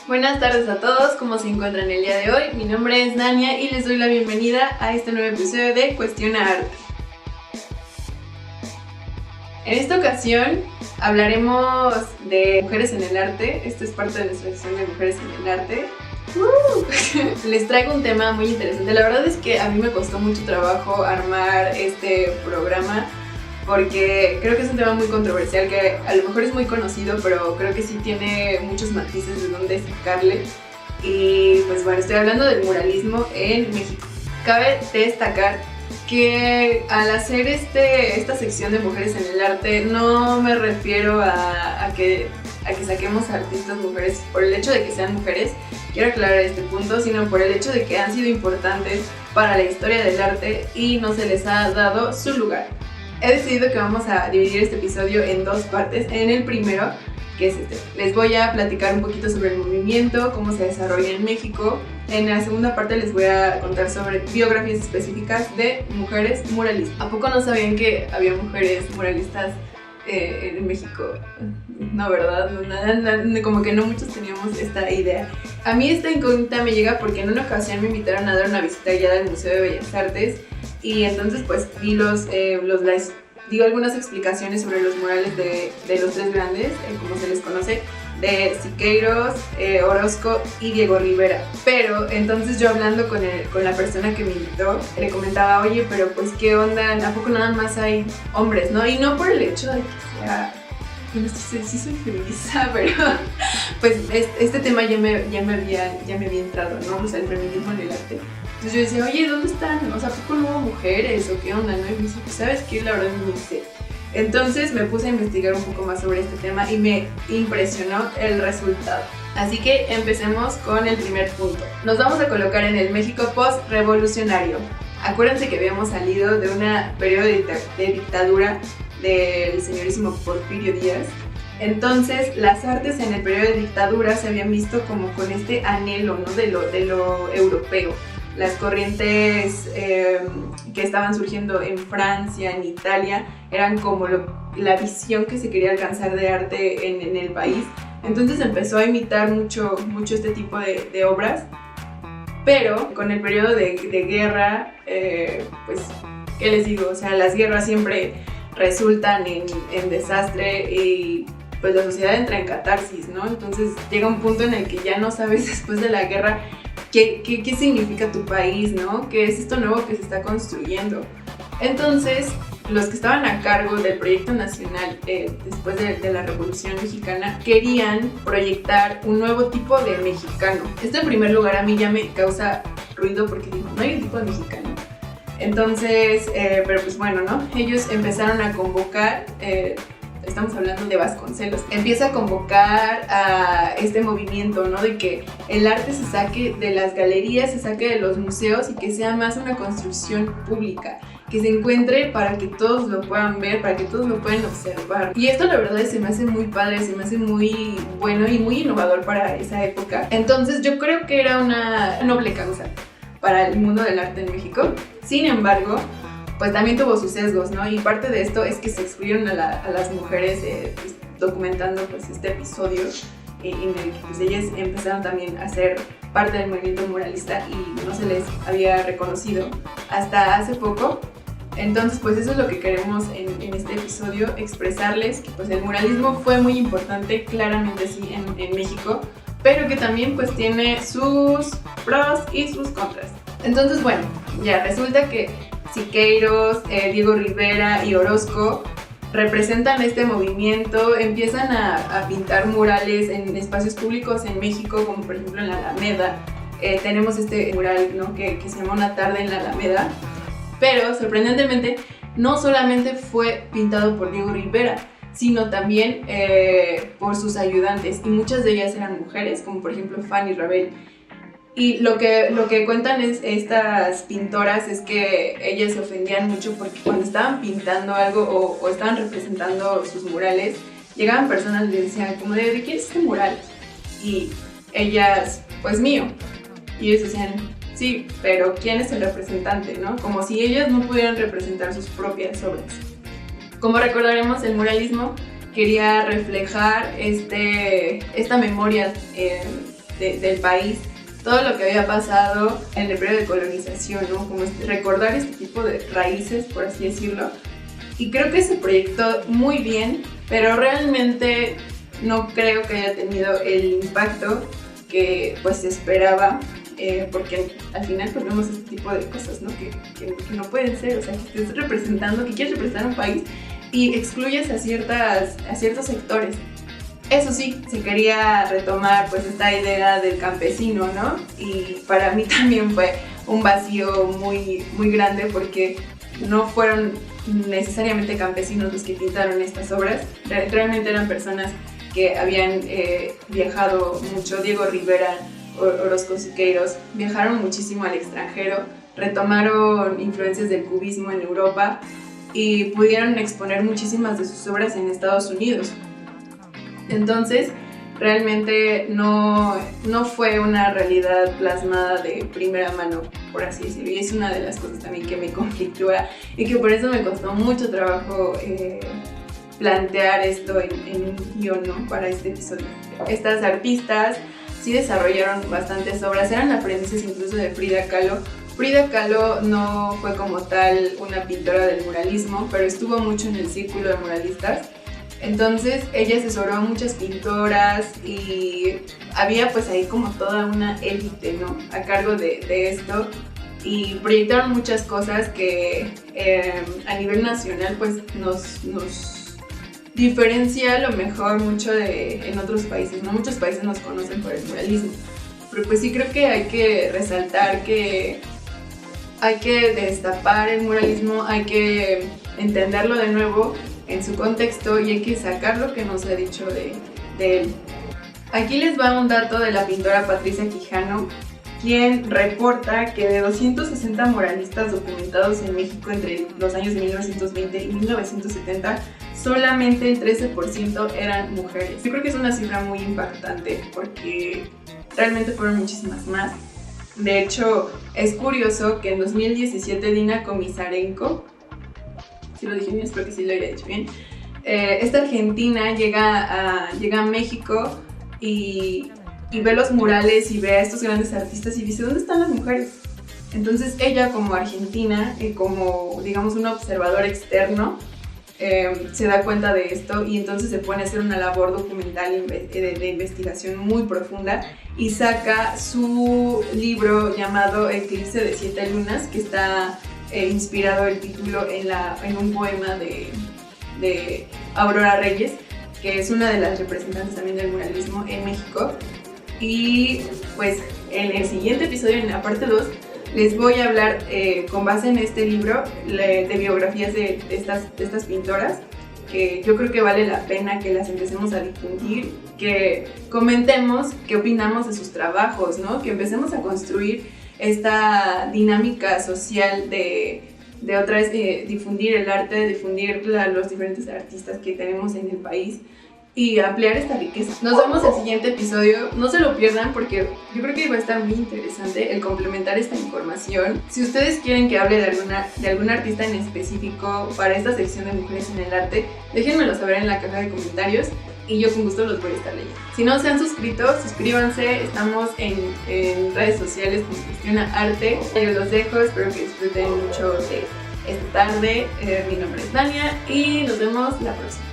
Buenas tardes a todos, ¿cómo se encuentran el día de hoy? Mi nombre es Nania y les doy la bienvenida a este nuevo episodio de Cuestiona Arte. En esta ocasión hablaremos de mujeres en el arte. Esto es parte de nuestra sección de mujeres en el arte. Les traigo un tema muy interesante. La verdad es que a mí me costó mucho trabajo armar este programa porque creo que es un tema muy controversial que a lo mejor es muy conocido, pero creo que sí tiene muchos matices de dónde sacarle. Y pues bueno, estoy hablando del muralismo en México. Cabe destacar que al hacer esta sección de mujeres en el arte no me refiero a que saquemos artistas mujeres por el hecho de que sean mujeres, quiero aclarar este punto, sino por el hecho de que han sido importantes para la historia del arte y no se les ha dado su lugar. He decidido que vamos a dividir este episodio en dos partes. En el primero, que es les voy a platicar un poquito sobre el movimiento, cómo se desarrolla en México. En la segunda parte les voy a contar sobre biografías específicas de mujeres muralistas. ¿A poco no sabían que había mujeres muralistas en México? No, ¿verdad? No, como que no muchos teníamos esta idea. A mí esta incógnita me llega porque en una ocasión me invitaron a dar una visita guiada al Museo de Bellas Artes y entonces pues vi digo algunas explicaciones sobre los murales de los tres grandes, como se les conoce, de Siqueiros, Orozco y Diego Rivera. Pero entonces yo hablando con la persona que me invitó, le comentaba, oye, pero pues qué onda, ¿a poco nada más hay hombres, no? Y no por el hecho de que sea, bueno, sí soy feminista, pero pues este tema ya me había entrado, ¿no? O sea, el feminismo en el arte. Entonces yo decía, oye, ¿dónde están? O sea, ¿a poco no hubo mujeres o qué onda, no? Y me dice, pues, ¿sabes qué? La verdad no sé. Entonces me puse a investigar un poco más sobre este tema y me impresionó el resultado. Así que empecemos con el primer punto. Nos vamos a colocar en el México post-revolucionario. Acuérdense que habíamos salido de un periodo de dictadura del señorísimo Porfirio Díaz. Entonces las artes en el periodo de dictadura se habían visto como con este anhelo, ¿no? de lo europeo. Las corrientes que estaban surgiendo en Francia, en Italia, eran como la visión que se quería alcanzar de arte en el país. Entonces empezó a imitar mucho este tipo de obras, pero con el periodo de guerra, pues, ¿qué les digo? O sea, las guerras siempre resultan en desastre y pues la sociedad entra en catarsis, ¿no? Entonces llega un punto en el que ya no sabes después de la guerra ¿Qué significa tu país, ¿no? ¿Qué es esto nuevo que se está construyendo? Entonces, los que estaban a cargo del proyecto nacional después de la Revolución Mexicana querían proyectar un nuevo tipo de mexicano. Esto en primer lugar a mí ya me causa ruido porque digo, no hay un tipo de mexicano. Entonces, pero pues bueno, ¿no? Ellos empezaron a convocar... estamos hablando de Vasconcelos, empieza a convocar a este movimiento, ¿no? De que el arte se saque de las galerías, se saque de los museos y que sea más una construcción pública, que se encuentre para que todos lo puedan ver, para que todos lo puedan observar. Y esto la verdad se me hace muy padre, se me hace muy bueno y muy innovador para esa época. Entonces yo creo que era una noble causa para el mundo del arte en México. Sin embargo, pues también tuvo sus sesgos, ¿no? Y parte de esto es que se excluyeron a las mujeres pues, documentando pues este episodio en el que pues, ellas empezaron también a ser parte del movimiento muralista y no se les había reconocido hasta hace poco. Entonces pues eso es lo que queremos en este episodio, expresarles que pues el muralismo fue muy importante, claramente sí, en México, pero que también pues tiene sus pros y sus contras. Entonces bueno, ya resulta que Siqueiros, Diego Rivera y Orozco representan este movimiento, empiezan a pintar murales en espacios públicos en México, como por ejemplo en la Alameda. Tenemos este mural, ¿no? que se llama Una tarde en la Alameda, pero sorprendentemente no solamente fue pintado por Diego Rivera, sino también por sus ayudantes, y muchas de ellas eran mujeres, como por ejemplo Fanny Rabel. Y lo que cuentan estas pintoras es que ellas se ofendían mucho porque cuando estaban pintando algo o estaban representando sus murales, llegaban personas y les decían como ¿de quién es este mural? Y ellas, pues mío. Y ellos decían, sí, pero ¿quién es el representante, no? Como si ellas no pudieran representar sus propias obras. Como recordaremos, el muralismo quería reflejar esta memoria del país, todo lo que había pasado en el periodo de colonización, ¿no? Como recordar este tipo de raíces, por así decirlo. Y creo que se proyectó muy bien, pero realmente no creo que haya tenido el impacto que pues se esperaba, porque al final pues vemos este tipo de cosas, ¿no? Que no pueden ser, o sea, que estés representando, que quieres representar un país y excluyes a ciertos sectores. Eso sí, se quería retomar pues esta idea del campesino, ¿no? Y para mí también fue un vacío muy, muy grande, porque no fueron necesariamente campesinos los que pintaron estas obras, realmente eran personas que habían viajado mucho. Diego Rivera, Orozco Siqueiros, viajaron muchísimo al extranjero, retomaron influencias del cubismo en Europa y pudieron exponer muchísimas de sus obras en Estados Unidos. Entonces, realmente no fue una realidad plasmada de primera mano, por así decirlo, y es una de las cosas también que me conflictúa y que por eso me costó mucho trabajo plantear esto en un guión, ¿no? Para este episodio. Estas artistas sí desarrollaron bastantes obras, eran aprendices incluso de Frida Kahlo. Frida Kahlo no fue como tal una pintora del muralismo, pero estuvo mucho en el círculo de muralistas. Entonces ella asesoró a muchas pintoras y había pues ahí como toda una élite, ¿no? A cargo de esto, y proyectaron muchas cosas que a nivel nacional pues nos diferencia a lo mejor mucho en otros países, ¿no? Muchos países nos conocen por el muralismo, pero pues sí creo que hay que resaltar que hay que destapar el muralismo, hay que entenderlo de nuevo en su contexto y hay que sacar lo que nos ha dicho de él. Aquí les va un dato de la pintora Patricia Quijano, quien reporta que de 260 muralistas documentados en México entre los años 1920 y 1970, solamente el 13% eran mujeres. Yo creo que es una cifra muy impactante porque realmente fueron muchísimas más. De hecho, es curioso que en 2017 Dina Komisarenko, si lo dije bien, espero que sí lo haya dicho bien, esta argentina llega a México y ve los murales y ve a estos grandes artistas y dice, ¿dónde están las mujeres? Entonces ella, como argentina, como digamos un observador externo, se da cuenta de esto y entonces se pone a hacer una labor documental de investigación muy profunda y saca su libro llamado Eclipse de 7 lunas, que está inspirado el título en un poema de Aurora Reyes, que es una de las representantes también del muralismo en México. Y pues en el siguiente episodio, en la parte 2, les voy a hablar con base en este libro de biografías de estas pintoras, que yo creo que vale la pena que las empecemos a difundir, que comentemos qué opinamos de sus trabajos, ¿no? Que empecemos a construir esta dinámica social de otra vez difundir el arte, difundir los diferentes artistas que tenemos en el país y ampliar esta riqueza. Nos vemos en el siguiente episodio, no se lo pierdan porque yo creo que va a estar muy interesante el complementar esta información. Si ustedes quieren que hable de algún artista en específico para esta sección de Mujeres en el Arte, déjenmelo saber en la caja de comentarios y yo con gusto los voy a estar leyendo. Si no se han suscrito, suscríbanse, estamos en redes sociales como Cuestiona Arte. Yo los dejo, espero que disfruten mucho de esta tarde. Mi nombre es Dania y nos vemos la próxima.